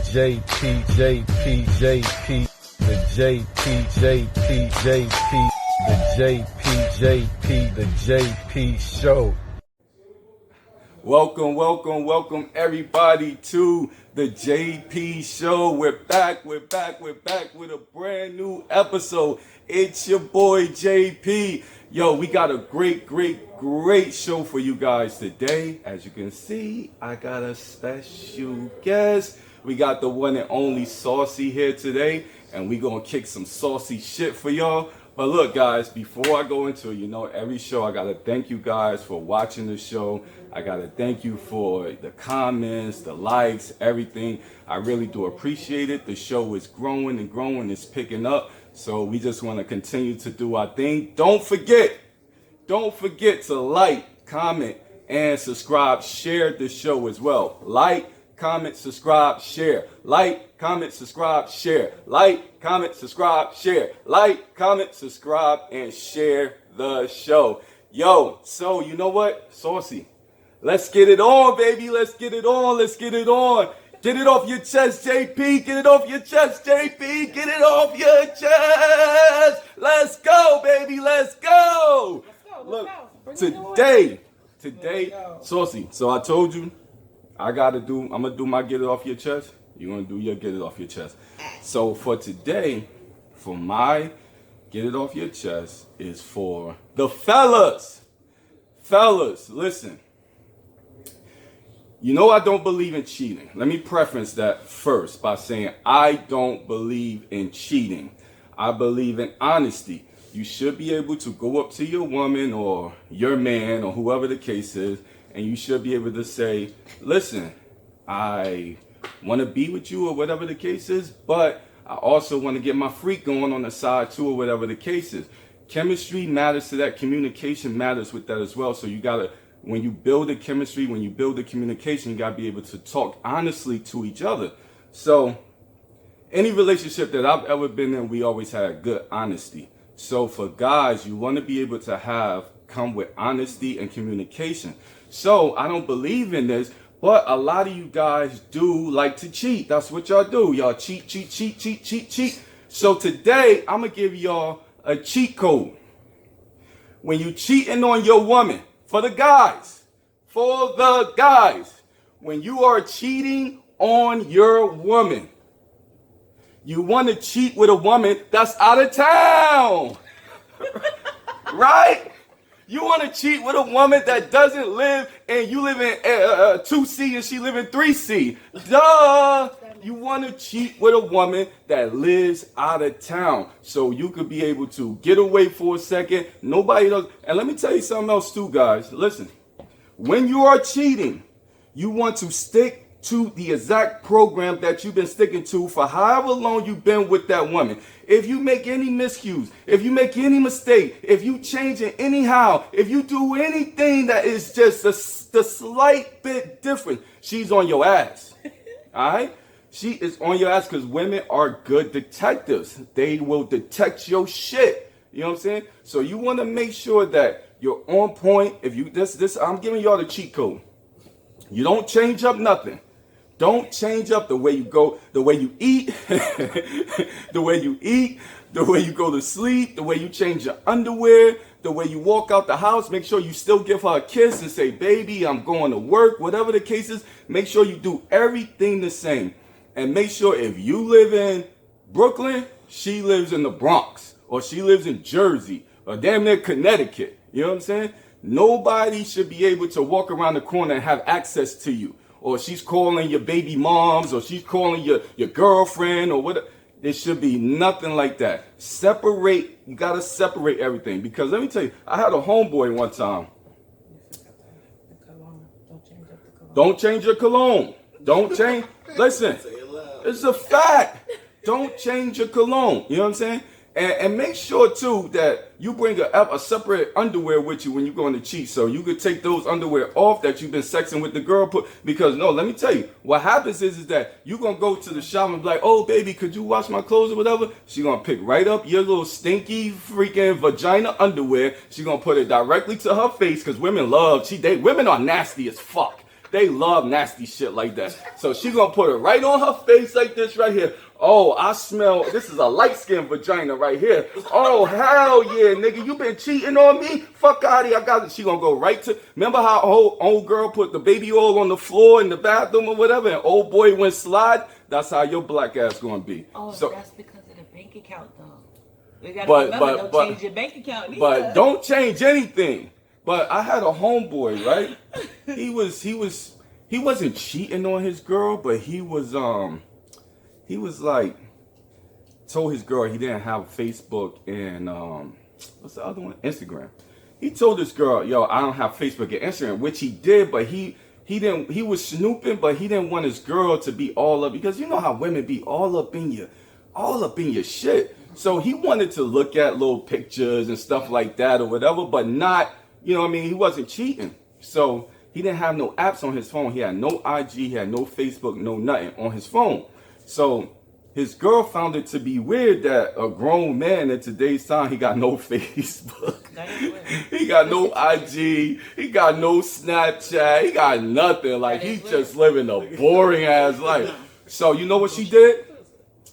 JP, JP, JP, the JP, JP, JP, the JP, JP, the JP show. Welcome everybody to the JP show. We're back with a brand new episode. It's your boy JP. Yo, we got a great show for you guys today. As you can see, I got a special guest. We got the one and only Saucy here today, and we gonna kick some saucy shit for y'all. But look, guys, before I go into it, every show I gotta thank you guys for watching the show. I gotta thank you for the comments, the likes, everything. I really do appreciate it. The show is growing, it's picking up. So we just want to continue to do our thing. Don't forget to like, comment, and subscribe. Share the show as well. Like, comment, subscribe, share. Like, comment, subscribe, share. Like, comment, subscribe, share. Like, comment, subscribe, and share the show. Yo, so you know what? Saucy. Let's get it on, baby. Let's get it on. Get it off your chest, JP. Get it off your chest, JP. Get it off your chest. Let's go, baby. Let's go. Look, today, Saucy. So I told you, I'm going to do my get it off your chest. You're going to do your get it off your chest. So for today, for my get it off your chest is for the fellas. Fellas, listen. I don't believe in cheating. Let me preface that first by saying I don't believe in cheating. I believe in honesty. You should be able to go up to your woman or your man or whoever the case is, and you should be able to say, listen, I want to be with you or whatever the case is, but I also want to get my freak going on the side too or whatever the case is. Chemistry matters to that. Communication matters with that as well. So you got to, when you build a chemistry, when you build a communication, you got to be able to talk honestly to each other. So any relationship that I've ever been in, we always had good honesty. So for guys, you want to be able to come with honesty and communication. So I don't believe in this, but a lot of you guys do like to cheat. That's what y'all do. Y'all cheat. So today, I'm going to give y'all a cheat code. When you cheating on your woman, for the guys, when you are cheating on your woman, you want to cheat with a woman that's out of town, right? You want to cheat with a woman that doesn't live, and you live in 2C and she live in 3C. Duh! You want to cheat with a woman that lives out of town, so you could be able to get away for a second. Nobody does. And let me tell you something else too, guys. Listen, when you are cheating, you want to stick to the exact program that you've been sticking to for however long you've been with that woman. If you make any miscues, if you make any mistake, if you change it anyhow, if you do anything that is just the slight bit different, she's on your ass. All right? She is on your ass because women are good detectives. They will detect your shit. You know what I'm saying? So you want to make sure that you're on point. If you I'm giving y'all the cheat code. You don't change up nothing. Don't change up the way you go, the way you eat, the way you go to sleep, the way you change your underwear, the way you walk out the house. Make sure you still give her a kiss and say, baby, I'm going to work, whatever the case is. Make sure you do everything the same. And make sure if you live in Brooklyn, she lives in the Bronx, or she lives in Jersey, or damn near Connecticut. You know what I'm saying? Nobody should be able to walk around the corner and have access to you. Or she's calling your baby moms, or she's calling your girlfriend, or whatever. There should be nothing like that. You gotta separate everything. Because let me tell you, I had a homeboy one time. Don't change your cologne. Don't change. Listen, it's a fact. Don't change your cologne. You know what I'm saying? And make sure, too, that you bring a separate underwear with you when you're going to cheat. So you could take those underwear off that you've been sexing with the girl. Because, no, let me tell you, what happens is that you're going to go to the shop and be like, oh, baby, could you wash my clothes or whatever? She's going to pick right up your little stinky freaking vagina underwear. She's going to put it directly to her face because women are nasty as fuck. They love nasty shit like that. So she gonna put it right on her face like this right here. Oh, I smell, this is a light-skinned vagina right here. Oh, hell yeah, nigga, you been cheating on me? Fuck out of here, I got it. She gonna go right to, remember how old girl put the baby oil on the floor in the bathroom or whatever, and old boy went slide? That's how your black ass gonna be. Oh, so, that's because of the bank account, though. We gotta remember, don't change your bank account either. But don't change anything. But I had a homeboy, right? He wasn't cheating on his girl, but he was like, told his girl he didn't have Facebook and what's the other one? Instagram. He told this girl, yo, I don't have Facebook and Instagram, which he did, but he was snooping, but he didn't want his girl to be all up, because you know how women be all up in your shit. So he wanted to look at little pictures and stuff like that or whatever, but not, you know what I mean, he wasn't cheating. So he didn't have no apps on his phone. He had no IG, he had no Facebook, no nothing on his phone. So his girl found it to be weird that a grown man in today's time, he got no Facebook. He got no IG, he got no Snapchat, he got nothing. Like, he's just living a boring ass life. So you know what she did?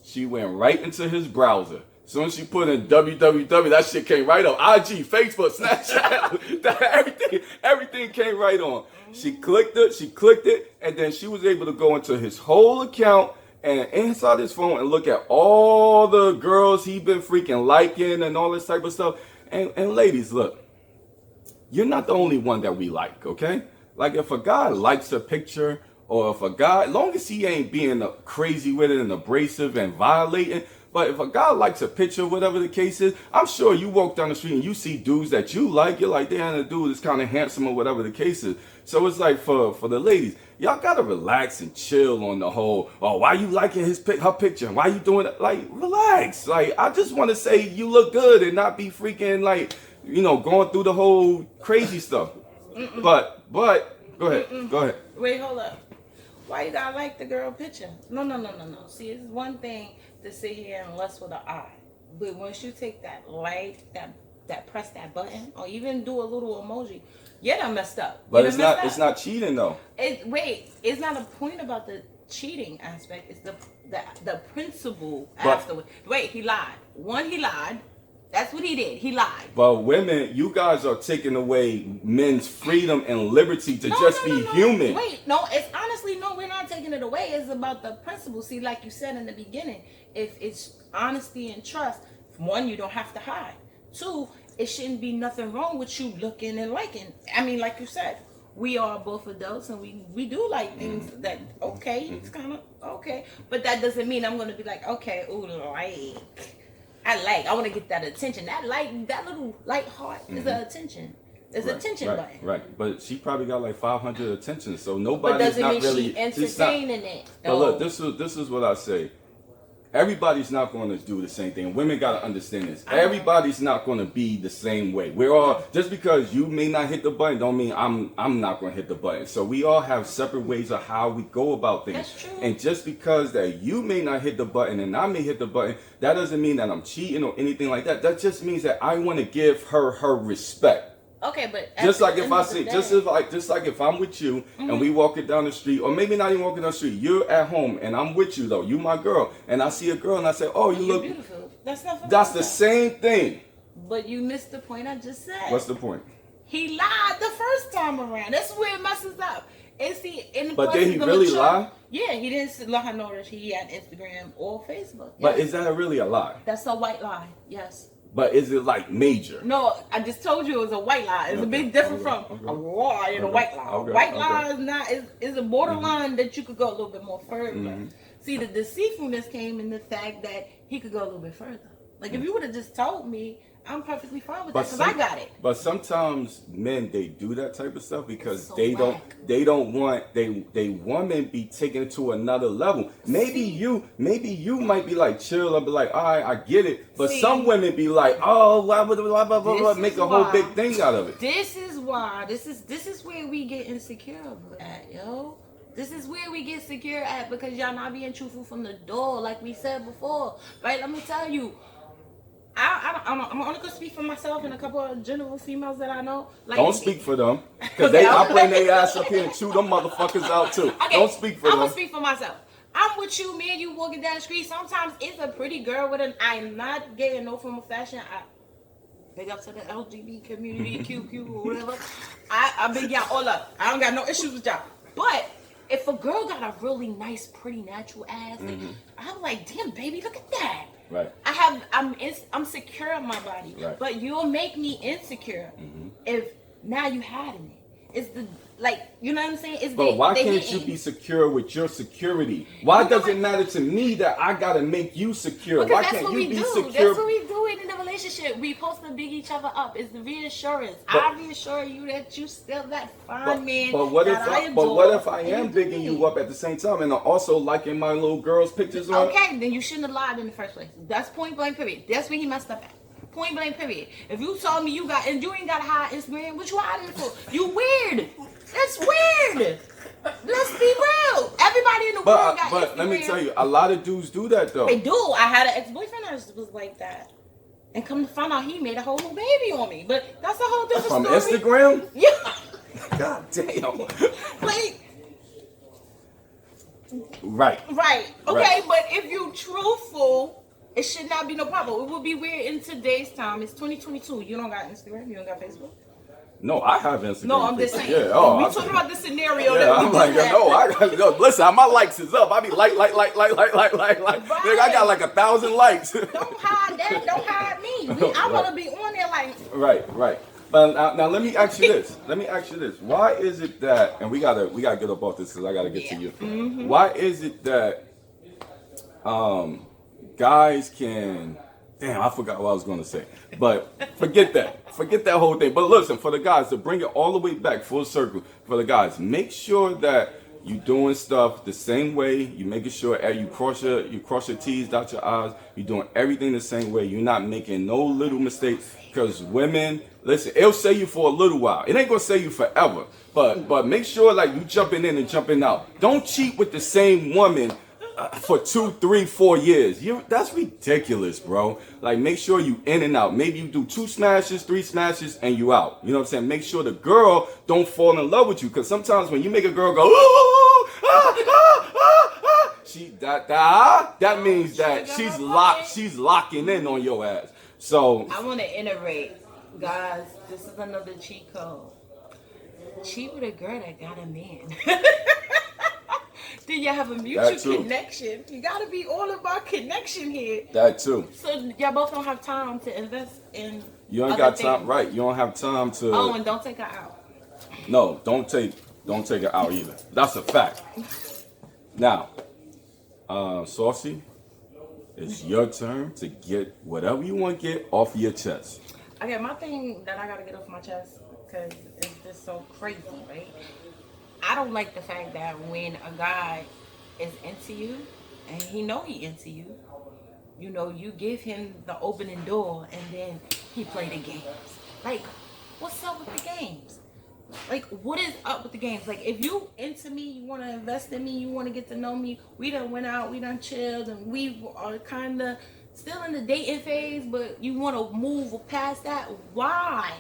She went right into his browser. As soon as she put in www, that shit came right up. IG, Facebook, Snapchat, everything came right on. She clicked it, and then she was able to go into his whole account and inside his phone and look at all the girls he been freaking liking and all this type of stuff. And ladies, look, you're not the only one that we like, okay? Like, if a guy likes a picture, or if a guy, as long as he ain't being crazy with it and abrasive and violating, but if a guy likes a picture, whatever the case is, I'm sure you walk down the street and you see dudes that you like, you're like, damn, the dude is kind of handsome or whatever the case is. So it's like, for the ladies, y'all gotta relax and chill on the whole, oh, why you liking her picture? Why you doing it? Like, relax. Like, I just want to say you look good and not be freaking, like, you know, going through the whole crazy stuff. But, go ahead, go ahead. Wait, hold up. Why you gotta like the girl picture? No. See, it's one thing to sit here and lust with an eye, but once you take that like, that press that button, or even do a little emoji, yeah, that messed up. But it's not cheating though. It's not a point about the cheating aspect. It's the principle afterwards. Wait, he lied. He lied. That's what he did. He lied. But women, you guys are taking away men's freedom and liberty to just be human. Wait, no, it's honestly, no, we're not taking it away. It's about the principle. See, like you said in the beginning, if it's honesty and trust, one, you don't have to hide. Two, it shouldn't be nothing wrong with you looking and liking. I mean, like you said, we are both adults and we do like things that, okay, it's kind of okay. But that doesn't mean I'm going to be like, okay, ooh, like... I want to get that attention. That little light heart is an attention. It's an attention button. Right. But she probably got like 500 attentions, so nobody's not really. But doesn't mean she entertaining it. But look, this is what I say. Everybody's not going to do the same thing. Women got to understand this. Everybody's not going to be the same way. We're all, just because you may not hit the button don't mean I'm not going to hit the button. So we all have separate ways of how we go about things. That's true. And just because that you may not hit the button and I may hit the button, that doesn't mean that I'm cheating or anything like that. That just means that I want to give her respect. Okay, but just like if I'm with you and we walking down the street, or maybe not even walking down the street, you're at home and I'm with you though, you my girl, and I see a girl and I say, oh, you look beautiful. That's the same thing. But you missed the point I just said. What's the point? He lied the first time around. That's where it messes up. But did he really lie? Yeah, he didn't let her know that he had Instagram or Facebook. Yes. But is that really a lie? That's a white lie. Yes. But is it like major? No, I just told you it was a white lie. It's a big difference from a lie and a white lie. White lie is not is a borderline that you could go a little bit more further. See, the deceitfulness came in the fact that he could go a little bit further. Like if you would have just told me, I'm perfectly fine with that because I got it. But sometimes men, they do that type of stuff because they whack. don't want they woman be taken it to another level. Maybe you might be like chill and be like, all right, I get it. But some women be like, oh, blah, blah, blah, blah, blah, make a whole big thing out of it. This is why this is where we get insecure at, yo. This is where we get secure at because y'all not being truthful from the door, like we said before. Right? Let me tell you. I'm only gonna speak for myself and a couple of general females that I know. Like, Don't speak for them, because I bring their ass up here and chew them motherfuckers out too. Okay, Don't speak for I'm them. gonna speak for myself. I'm with you, me and you walking down the street. Sometimes it's a pretty girl with an. I'm not gay in no form of fashion. I big up to the LGBT community, QQ or whatever. I big y'all all up. I don't got no issues with y'all. But if a girl got a really nice, pretty, natural ass, I'm like, damn, baby, look at that. Right. I'm secure in my body, right. But you'll make me insecure if now you hiding it. It's the you know what I'm saying? It's but why can't you be secure with your security? Why does it matter to me that I gotta make you secure? Because why that's can't what you we be do. secure? That's what we do in a relationship. We supposed to big each other up. It's the reassurance. I reassure you that you still that fine man. But what if I am bigging you up at the same time and I'm also liking my little girl's pictures on? Okay, then you shouldn't have lied in the first place. That's point blank period. That's where he messed up at. Point blank period. If you told me you ain't got a high Instagram, what you hiding for? You weird. That's weird. Let's be real. Everybody in the world got Instagram. But let me tell you, a lot of dudes do that though. They do. I had an ex-boyfriend that was like that. And come to find out he made a whole new baby on me. But that's a whole different story. From Instagram? Yeah. God damn. Like. Right. Right. Okay, but if you truthful, it should not be no problem. It would be weird in today's time. It's 2022. You don't got Instagram. You don't got Facebook. No, I have Instagram. No, I'm just saying. Yeah, we talking about the scenario that we I'm like, listen, my likes is up. I be like. Right. Nigga, I got like 1,000 likes. Don't hide that. Don't hide me. I want to be on there like. Right. But now let me ask you this. Why is it that, and we gotta get up off this because I gotta get to you. Why is it that guys can? Damn, I forgot what I was going to say. But forget that. Forget that whole thing. But listen, for the guys, to bring it all the way back full circle, for the guys, make sure that you doing stuff the same way. You making sure you cross your T's, dot your I's. You're doing everything the same way. You're not making no little mistakes. Because women, listen, it'll save you for a little while. It ain't going to save you forever. But make sure like you jumping in and jumping out. Don't cheat with the same woman for 2, 3, 4 years. That's ridiculous, bro. Like, make sure you in and out. Maybe you do 2 smashes, 3 smashes, and you out. You know what I'm saying? Make sure the girl don't fall in love with you. Because sometimes when you make a girl go, that means that she's locking in on your ass. So I want to iterate, guys. This is another cheat code. Cheat with a girl that got a man. Then you have a mutual connection. You gotta be all about connection here. That too. So y'all both don't have time to invest in. You ain't got time, right? You don't have time to. Oh, and don't take her out. No, don't take her out either. That's a fact. Now, Saucy, it's your turn to get whatever you want to get off of your chest. Okay, my thing that I gotta get off my chest because it's just so crazy, right? I don't like the fact that when a guy is into you and he know he into you, you know, you give him the opening door and then he play the games. Like, what's up with the games? Like, what is up with the games? Like, if you into me, you want to invest in me, you want to get to know me, we done went out, we done chilled, and we are kind of still in the dating phase, but you want to move past that, why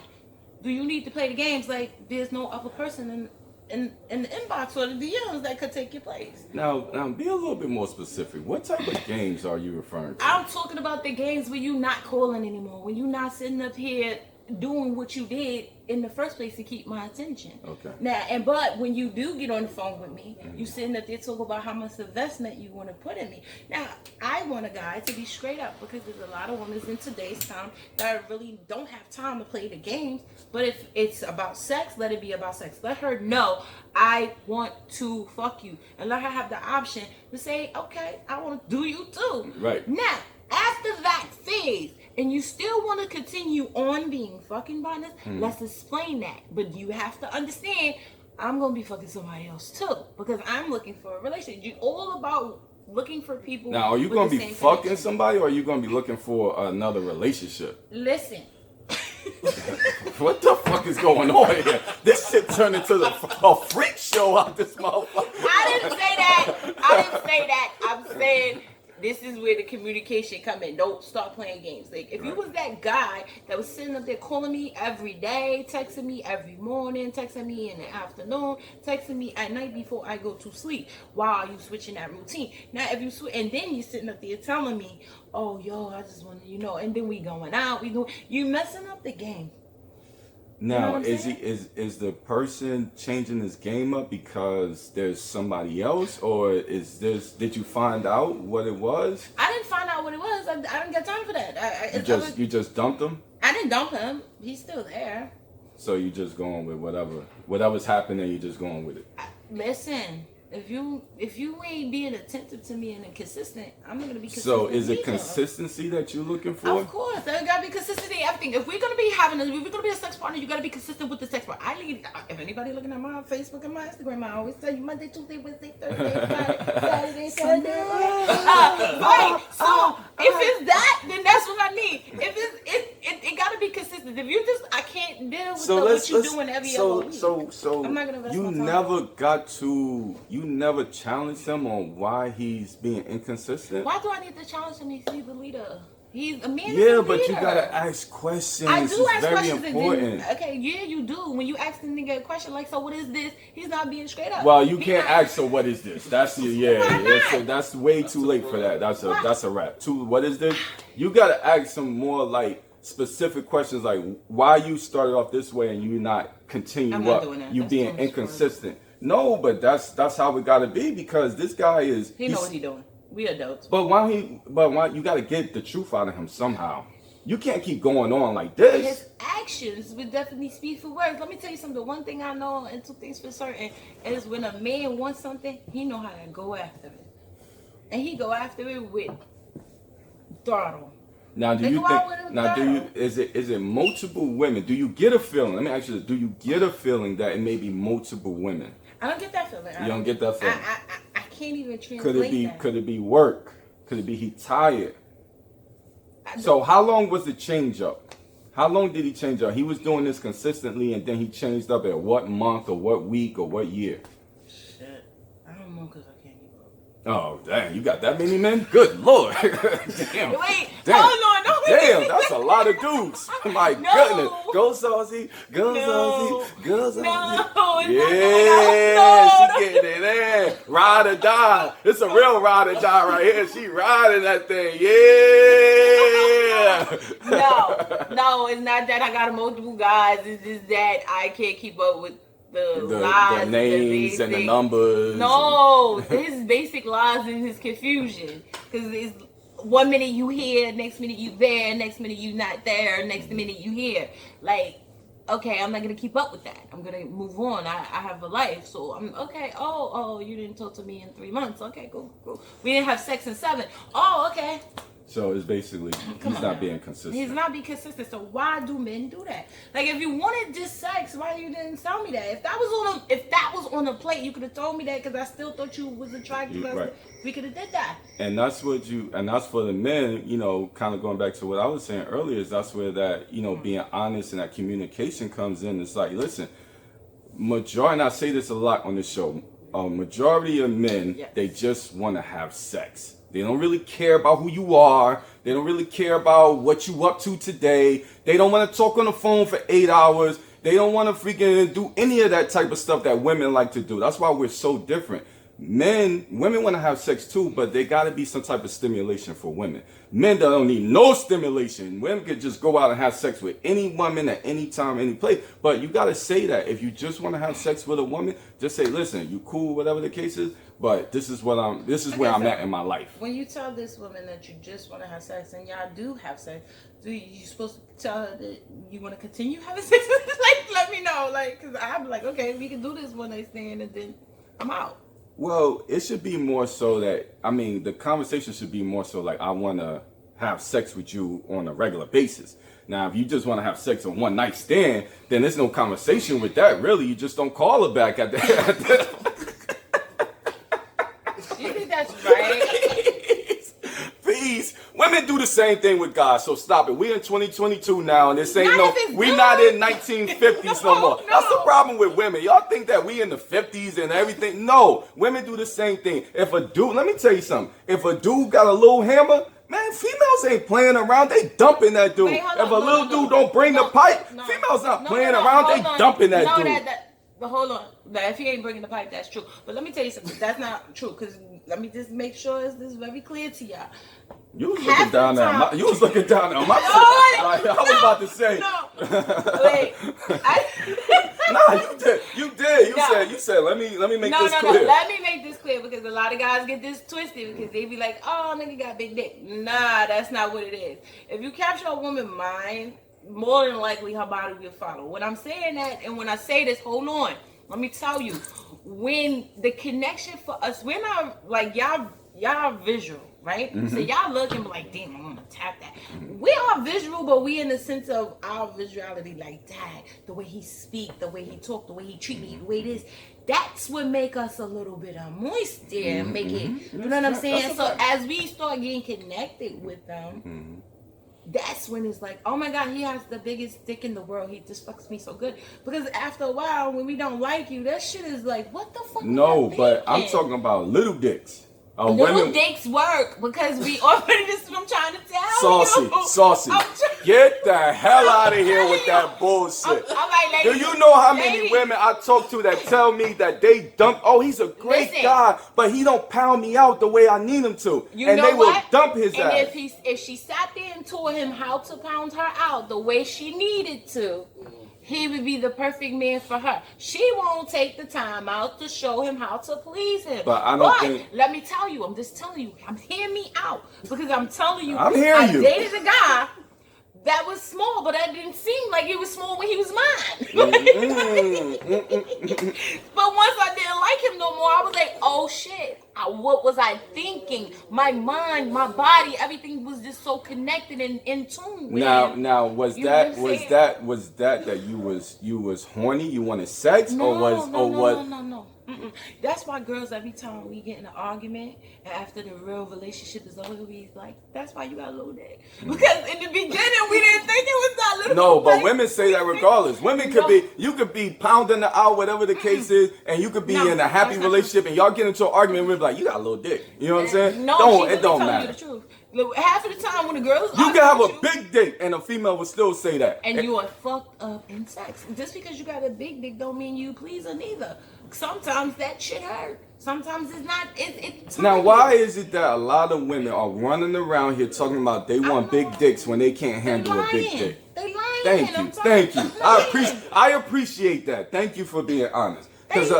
do you need to play the games? Like, there's no other person in the inbox or the DMs that could take your place. Now, be a little bit more specific. What type of games are you referring to? I'm talking about the games where you not calling anymore, when you not sitting up here doing what you did in the first place to keep my attention. Okay. Now, but when you do get on the phone with me, you sitting up there talking about how much investment you want to put in me. Now, I want a guy to be straight up because there's a lot of women in today's time that really don't have time to play the games. But if it's about sex, let it be about sex. Let her know I want to fuck you, and let her have the option to say, okay, I want to do you too. Right. Now, after that phase, and you still want to continue on being fucking partners, let's explain that. But you have to understand, I'm going to be fucking somebody else too. Because I'm looking for a relationship. You're all about looking for people. Now, are you going to be fucking somebody, or are you going to be looking for another relationship? Listen. What the fuck is going on here? This shit turned into a freak show out this motherfucker. I didn't say that. I'm saying this is where the communication come in. Don't start playing games. Like, if you was that guy that was sitting up there calling me every day, texting me every morning, texting me in the afternoon, texting me at night before I go to sleep, why are you switching that routine? Now, if you and then you sitting up there telling me, oh, yo, I just want to, and then we going out, you messing up the game. Now, is the person changing his game up because there's somebody else, or did you find out what it was? I didn't find out what it was. I didn't get time for that. You just dumped him? I didn't dump him. He's still there. So you just going with whatever's happening, you just going with it. Listen, if you ain't being attentive to me and consistent, I'm not gonna be consistent. So is it consistency that you're looking for? Of course, there gotta be consistency in everything. If we're gonna be a sex partner, you gotta be consistent with the sex partner. If anybody looking at my Facebook and my Instagram, I always tell you Monday, Tuesday, Wednesday, Thursday, Friday, Saturday, Sunday. Right. So if it's that, then that's what I need. If it gotta be consistent. If you I can't deal with what you doing every other week. So I'm not gonna invest you my time. You never challenged him on why he's being inconsistent? Why do I need to challenge him? He's the leader. He's a man. Yeah, but you gotta ask questions. I do ask very questions. important. Yeah, you do. When you ask the nigga a question like, "So what is this?" He's not being straight up. Well, you can't ask. So what is this? That's that's way too late for that. That's a wrap. What is this? You gotta ask some more like specific questions, like why you started off this way and you not continue up. You that's being inconsistent. No, but that's how it gotta be, because this guy is. He know what he doing. We adults. But why you gotta get the truth out of him somehow. You can't keep going on like this. His actions would definitely speak for words. Let me tell you something. One thing I know, and two things for certain, is when a man wants something, he know how to go after it, and he go after it with throttle. Now, is it multiple women? Do you get a feeling? Let me ask you this: do you get a feeling that it may be multiple women? I don't get that feeling. You don't get that feeling. I can't even translate that. Could it be work? Could it be he tired? So how long was the change up? How long did he change up? He was doing this consistently, and then he changed up at what month or what week or what year? Shit, I don't know, because I can't keep up. Oh, dang, you got that many men? Good Lord. Damn. Wait, damn. hold on. No, damn, that's a lot of dudes. My goodness. Go Saucy. Go Saucy. Go Saucy. No, yeah, she getting it in. Ride or die. It's a real ride or die right here. She riding that thing. Yeah. No, it's not that I got multiple guys. It's just that I can't keep up with the lies, the names and the numbers. No, his basic lies and his confusion. Because it's 1 minute you here, next minute you there, next minute you not there, next minute you here. Like, okay, I'm not gonna keep up with that. I'm gonna move on. I have a life, so I'm okay. Oh, you didn't talk to me in 3 months. Okay, cool. We didn't have sex in 7. Oh, okay. So it's basically he's not being consistent. He's not being consistent. So why do men do that? Like, if you wanted just sex, why you didn't tell me that? If that was on the plate, you could have told me that, because I still thought you was attractive. Right. We could have did that. And that's for the men. Kind of going back to what I was saying earlier, is that's where that being honest and that communication comes in. It's like, listen, majority, and I say this a lot on this show. Majority of men, yes, they just want to have sex. They don't really care about who you are. They don't really care about what you up to today. They don't want to talk on the phone for 8 hours. They don't want to freaking do any of that type of stuff that women like to do. That's why we're so different. Women want to have sex too, but there got to be some type of stimulation for women. Men don't need no stimulation. Women could just go out and have sex with any woman at any time, any place. But you got to say that. If you just want to have sex with a woman, just say, listen, you cool, whatever the case is, but this is where I'm at in my life. When you tell this woman that you just want to have sex and y'all do have sex, you supposed to tell her that you want to continue having sex? Like, let me know. Like, because I'm like, okay, we can do this one night stand and then I'm out. Well, it should be more so that, the conversation should be more so like, I want to have sex with you on a regular basis. Now, if you just want to have sex on one night stand, then there's no conversation with that, really. You just don't call her back at the You think that's right? Please. When women do the same thing with guys, so stop it. We in 2022 now, and this ain't Not if it's we good. not in 1950s no more. No. That's the problem with women. Y'all think that we in the 50s and everything. No, women do the same thing. If a dude, let me tell you something. If a dude got a little hammer, man, females ain't playing around. They dumping that dude. Wait, If a little dude don't bring the pipe, females not playing around. They dumping that dude. But hold on. But if he ain't bringing the pipe, that's true. But let me tell you something. That's not true. Because let me just make sure this is very clear to y'all. You was looking down there. You was looking down there. Like, I was about to say. No. Wait. Nah, you did. You said. Let me make this clear. No. Let me make this clear because a lot of guys get this twisted because they be like, "Oh, nigga got big dick." Nah, that's not what it is. If you capture a woman's mind, more than likely her body will follow. When I'm saying that, and when I say this, hold on. Let me tell you, when the connection for us, we're not like y'all visual. Right? Mm-hmm. So y'all look and be like, damn, I want to tap that. We are visual, but we in the sense of our visuality, like, dang, the way he speak, the way he talk, the way he treat me, the way this. That's what make us a little bit moist there and make it, you know what I'm saying? So as we start getting connected with them, that's when it's like, oh my God, he has the biggest dick in the world. He just fucks me so good. Because after a while, when we don't like you, that shit is like, what the fuck? No, but I'm talking about little dicks. Little dicks work because we already, this is what I'm trying to tell you. Saucy. Get the hell out of here with that bullshit. All right, ladies, do you know how many women I talk to that tell me that they dump, oh, he's a great guy, but he don't pound me out the way I need him to. And they will dump his ass. And if she sat there and told him how to pound her out the way she needed to, he would be the perfect man for her. She won't take the time out to show him how to please him. But let me tell you, I'm just telling you, hear me out. Because I'm telling you, I'm hearing you. I dated a guy that was small, but that didn't seem like it was small when he was mine. But once I didn't like him no more, I was like, oh shit. What was I thinking? My mind, my body, everything was just so connected and in tune with him. Now was that you was horny? You wanted sex? No. That's why girls, every time we get in an argument and after the real relationship is over, we like, that's why you got a little dick. Because in the beginning we didn't think it was that little. No, but women say that regardless. Women you could be pounding the out, whatever the case is, and you could be in a happy relationship and y'all get into an argument and we're like, you got a little dick. You know what I'm saying? No, it don't matter. You the truth. Half of the time when the girls you can have a big dick and a female will still say that. And you are fucked up in sex. Just because you got a big dick don't mean you please her neither. Sometimes that shit hurt. Sometimes it's not. Now, why is it that a lot of women are running around here talking about they want big dicks when they can't handle a big dick? They lying. Thank you. I appreciate that. Thank you for being honest. Because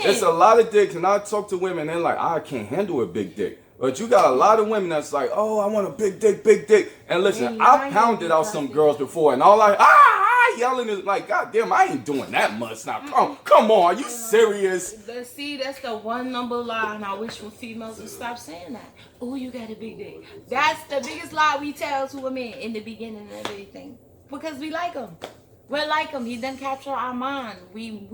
there's a lot of dicks, and I talk to women, and they're like, I can't handle a big dick. But you got a lot of women that's like, oh, I want a big dick. And listen, I pounded out some girls before, and all yelling is like, God damn, I ain't doing that much now. Come on, are you serious? See, that's the one number lie, and I wish when females would stop saying that. Oh, you got a big dick. That's the biggest lie we tell to a man in the beginning of everything. Because we like him. We're like him. He done capture our mind. We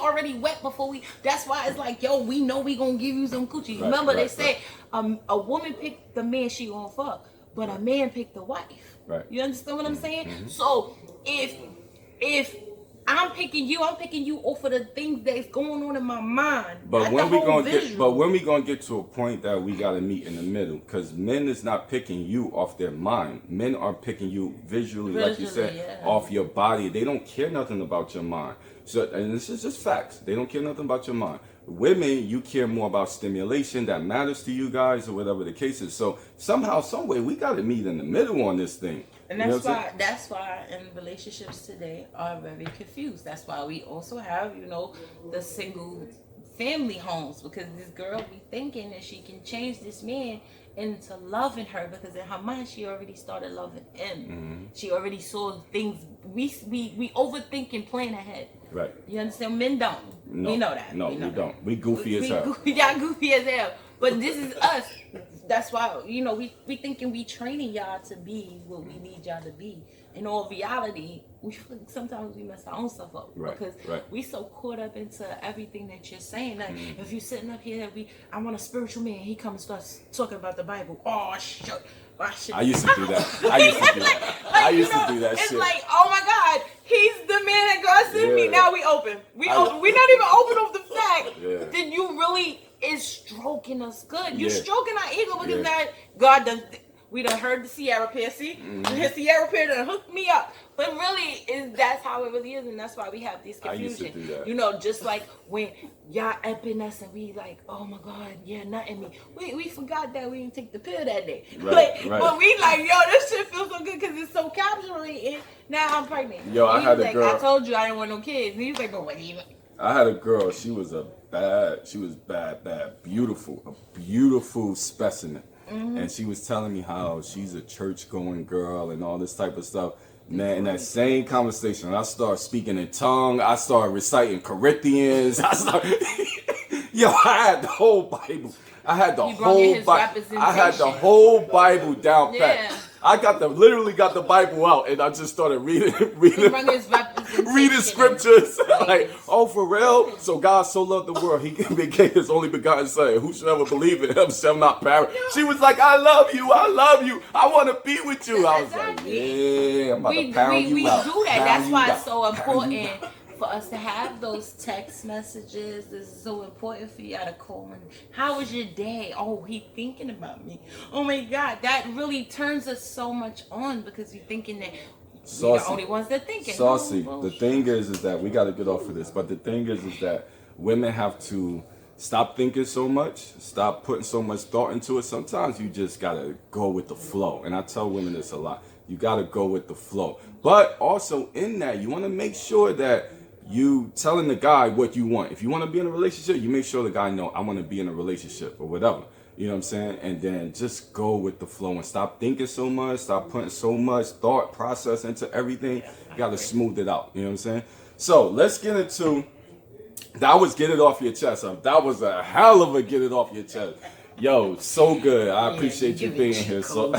already wet before we. That's why it's like, yo, we know we gonna give you some coochie. Remember they say a woman picked the man she gonna fuck, but a man picked the wife. Right. You understand what I'm saying? Mm-hmm. So if I'm picking you off of the things that's going on in my mind. But when we gonna get to a point that we gotta meet in the middle? Because men is not picking you off their mind. Men are picking you visually like you said, off your body. They don't care nothing about your mind. So, and this is just facts. They don't care nothing about your mind. Women, you care more about stimulation that matters to you guys or whatever the case is. So somehow, some way, we gotta meet in the middle on this thing. And that's why in relationships today are very confused. That's why we also have, the single family homes, because this girl be thinking that she can change this man into loving her, because in her mind she already started loving him. Mm-hmm. She already saw things. We overthink and plan ahead. Right. You understand? Men don't. No, we know that. No, we don't. We goofy as hell. Y'all goofy as hell. But this is us. that's why, you know, we thinking we training y'all to be what we need y'all to be. In all reality, sometimes we mess our own stuff up, because we so caught up into everything that you're saying. Like, if you're sitting up here, I want a spiritual man, he comes and starts talking about the Bible. Oh shit. I used to do that. I used to do that. I used to do that it's shit. It's like, oh my God, he's the man that God sent me. Now we open. We're not even open of the fact that you really is stroking us good. You stroking our ego, because now God done. We done heard the Sierra Pierre, see? The Sierra Pierre done hooked me up. But really, that's how it really is, and that's why we have this confusion. I used to do that. You know, just like when y'all upping us and we like, oh my God, yeah, nothing me. We forgot that we didn't take the pill that day. But we like, yo, this shit feels so good because it's so captivating. Now I'm pregnant. Yo, I had a girl. I told you I didn't want no kids. And he was like, but what even? I had a girl. She was bad, beautiful, a beautiful specimen. And she was telling me how she's a church-going girl and all this type of stuff. Man, in that same conversation, I started speaking in tongue. I started reciting Corinthians. Yo, I had the whole Bible. I had the whole Bible down pat. I literally got the Bible out, and I just started reading scriptures. Like, oh, for real? So God so loved the world, he gave his only begotten son. Who shall ever believe in him shall not perish. She was like, I love you. I want to be with you. I was like, yeah, I'm about to pound you out. We do that. That's why it's so important for us to have those text messages. This is so important for y'all to call in. How was your day? Oh, he thinking about me. Oh my God, that really turns us so much on, because you're thinking that we're the only ones that thinking. Saucy. The thing is that we got to get off of this. But the thing is that women have to stop thinking so much, stop putting so much thought into it. Sometimes you just got to go with the flow. And I tell women this a lot. You got to go with the flow. But also in that, you want to make sure that you telling the guy what you want. If you want to be in a relationship, you make sure the guy know I want to be in a relationship or whatever. You know what I'm saying? And then just go with the flow and stop thinking so much, stop putting so much thought process into everything. You got to smooth it out. You know what I'm saying? So let's get into, that was get it off your chest. That was a hell of a get it off your chest. Yo, so good. I appreciate you being here. So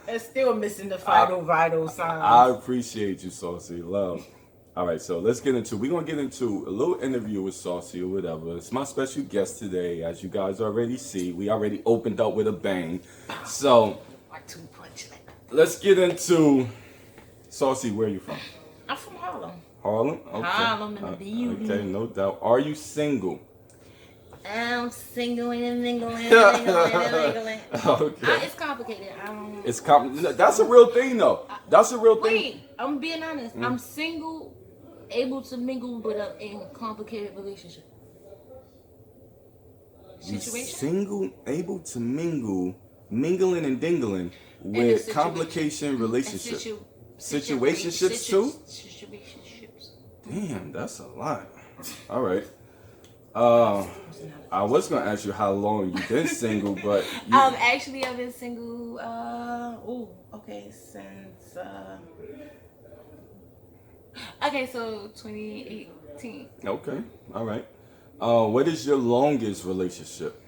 it's still missing the vital signs. I appreciate you, Saucy. Love. All right, so we're going to get into a little interview with Saucy or whatever. It's my special guest today. As you guys already see, we already opened up with a bang. So let's get into, Saucy, where are you from? I'm from Harlem. Harlem? Okay. Harlem in the beauty. Okay, no doubt. Are you single? I'm single and mingling. Okay. It's complicated. That's a real thing, though. That's a real thing. Wait, I'm being honest. I'm single, able to mingle, but I'm in a complicated relationship. Situation? Single, able to mingle, mingling and dingling with complication relationship. Situationships too? Situationships. Damn, that's a lot. All right. I was gonna ask you how long you've been single, but actually I've been single. Since so 2018. Okay, all right. What is your longest relationship?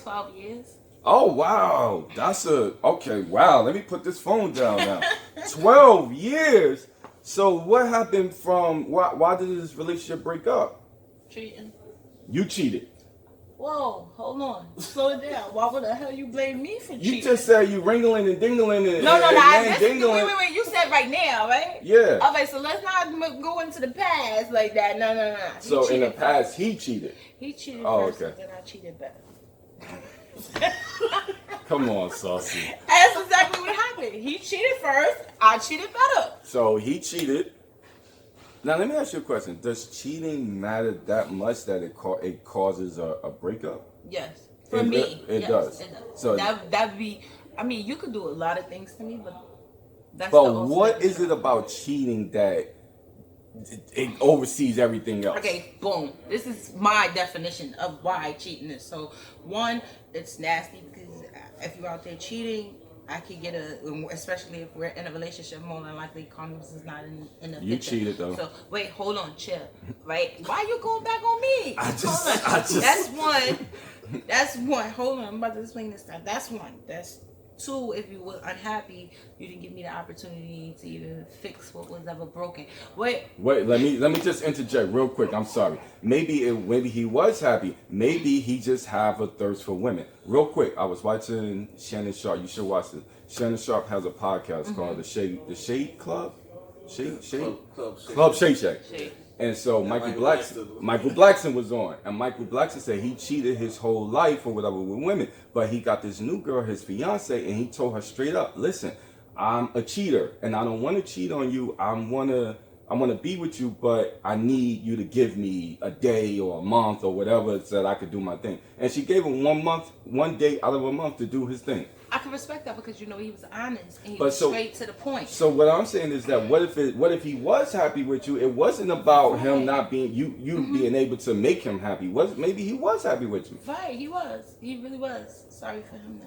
12 years. Oh wow, wow. Let me put this phone down now. 12 years. So what happened why did this relationship break up? Cheating. You cheated. Whoa, hold on. Slow it down. Why would the hell you blame me for cheating? You just said you ringling and dingling and No. Wait. You said right now, right? Yeah. Okay, so let's not go into the past like that. No. So in the past, he cheated. He cheated first, okay. and I cheated better. Come on, Saucy. That's exactly what happened. He cheated first. I cheated better. So he cheated. Now let me ask you a question. Does cheating matter that much that it causes a breakup? Yes. For me, it does. It does. So that'd be. I mean, you could do a lot of things to me, but that's. But what is it about cheating that it oversees everything else? Okay, boom. This is my definition of why cheating is. So, one, it's nasty because if you're out there cheating, I could get especially if we're in a relationship, more than likely condoms is not in the You picture. cheated though. So wait, hold on, chill. Right? Why you going back on me? I just That's one. That's one. Hold on, I'm about to explain this stuff. That's one. That's two. If you were unhappy, you didn't give me the opportunity to even fix what was ever broken. Wait, let me just interject real quick. I'm sorry. Maybe he was happy. Maybe he just have a thirst for women. Real quick, I was watching Shannon Sharp. You should watch it. Shannon Sharp has a podcast called the Shade Club. Club Shade Shack. And so Michael Blackson was on, and Michael Blackson said he cheated his whole life or whatever with women, but he got this new girl, his fiance, and he told her straight up, listen, I'm a cheater, and I don't want to cheat on you. I want to be with you, but I need you to give me a day or a month or whatever so that I could do my thing. And she gave him 1 month, 1 day out of a month to do his thing. I can respect that because he was honest and he was straight to the point. So what I'm saying is that what if he was happy with you? It wasn't about him not being you being able to make him happy. Maybe he was happy with you. Right, he was. He really was. Sorry for him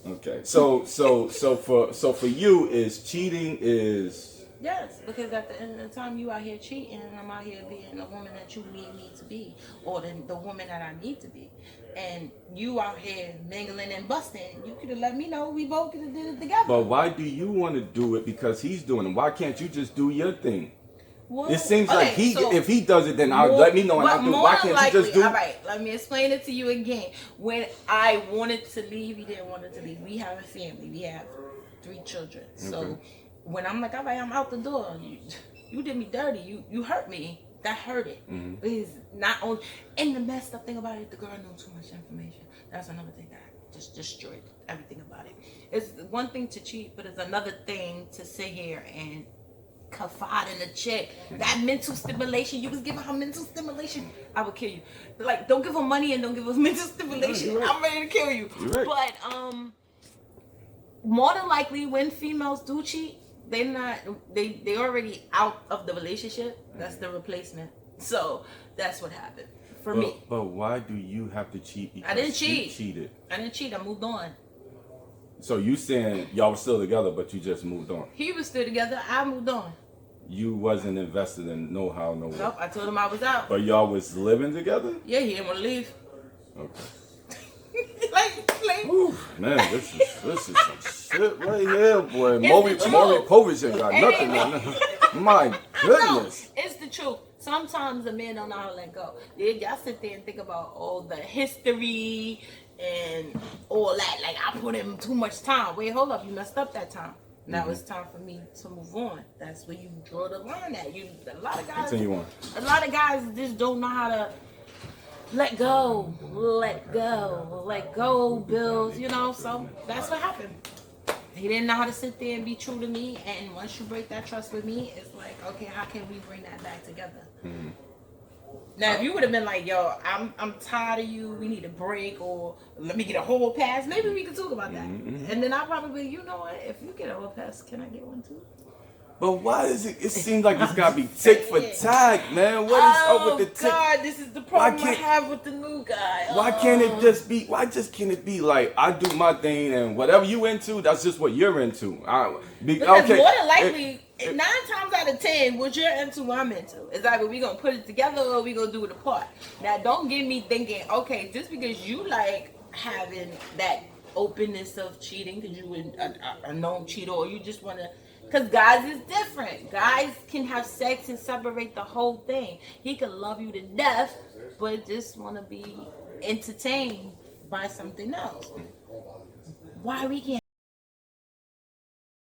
now. Okay. So for you is cheating is. Yes, because at the end of the time you out here cheating and I'm out here being the woman that you need me to be, or the woman that I need to be. And you out here mingling and busting. You could have let me know. We both could have did it together. But why do you want to do it? Because he's doing it. Why can't you just do your thing? Well, it seems like if he does it, then I'll let me know and I'll do it. Why can't you just do it? All right, let me explain it to you again. When I wanted to leave, he didn't want to leave. We have a family. We have 3 children. So when I'm like, all right, I'm out the door. You did me dirty. You hurt me. That hurt it. It's not only, and the messed up thing about it, the girl knew too much information. That's another thing that just destroyed everything about it. It's one thing to cheat, but it's another thing to sit here and confide in a chick. That mental stimulation, you was giving her mental stimulation, I would kill you. Like, don't give her money and don't give her mental stimulation. Right. I'm ready to kill you. Right. But more than likely, when females do cheat, they already out of the relationship. That's the replacement. So that's what happened for me. But why do you have to cheat? Because I didn't cheat. You cheated. I didn't cheat. I moved on. So you saying y'all were still together, but you just moved on? He was still together. I moved on. You wasn't invested in no how, no way. Nope. I told him I was out. But y'all was living together? Yeah, he didn't want to leave. Okay. like. Ooh, man, this is some shit right here, boy. Maury Povich ain't got nothing on there. My goodness. No, it's the truth. Sometimes a man don't know how to let go. Y'all sit there and think about all the history and all that. Like, I put in too much time. Wait, hold up. You messed up that time. Now it's time for me to move on. That's where you draw the line at. A lot of guys. Continue on. A lot of guys just don't know how to let go, bills, so that's what happened. He didn't know how to sit there and be true to me, and once you break that trust with me, it's like, okay, how can we bring that back together? Now, if you would have been like, yo, I'm tired of you, we need a break, or let me get a whole pass, maybe we could talk about that. And then I'll probably, you know what, if you get a whole pass, can I get one too? But why is it? It seems like it's gotta be tick for tag, man. What is up with the tick? Oh God, this is the problem I have with the new guy. Why can't it just be? Why just can't it be like I do my thing and whatever you into, that's just what you're into? Because more than likely, 9 times out of 10, what you're into, I'm into. It's either we gonna put it together or we gonna do it apart. Now, don't get me thinking, okay, just because you like having that openness of cheating, because you a known cheater, or you just wanna. Because guys is different. Guys can have sex and separate the whole thing. He could love you to death, but just want to be entertained by something else. Why we can't